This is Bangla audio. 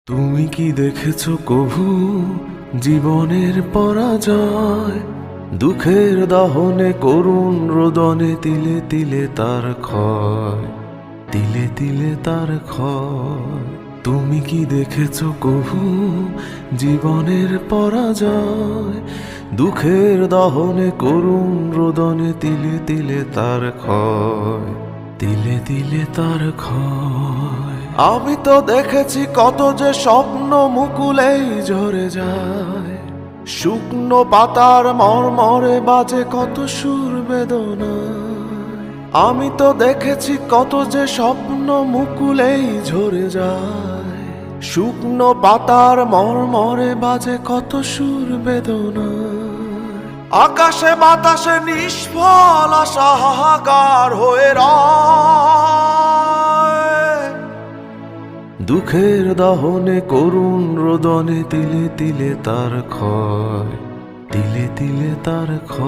তুমি কি দেখেছো কভু জীবনের পরাজয়? দুঃখের দহনে করুণ রোদনে তিলে তিলে তার ক্ষয়, তিলে তিলে তার ক্ষয়। তুমি কি দেখেছো কভু জীবনের পরাজয়? দুঃখের দহনে করুণ রোদনে তিলে তিলে তার ক্ষয়, তিলে তিলে তার ক্ষয়। আমি তো দেখেছি কত যে স্বপ্ন মুকুলেই ঝরে যায়, শুকনো পাতার মরমরে বাজে কত সুর বেদনায়। আমি তো দেখেছি কত যে স্বপ্ন মুকুলেই ঝরে যায়, শুকনো পাতার মরমরে বাজে কত সুর বেদনায়। আকাশে বাতাসে নিষ্ফল আশা হাহাকার হয়ে রয়, দুঃখের দহনে করুণ রোদনে তিলে তিলে তার ক্ষয়, তিলে তিলে তার ক্ষয়।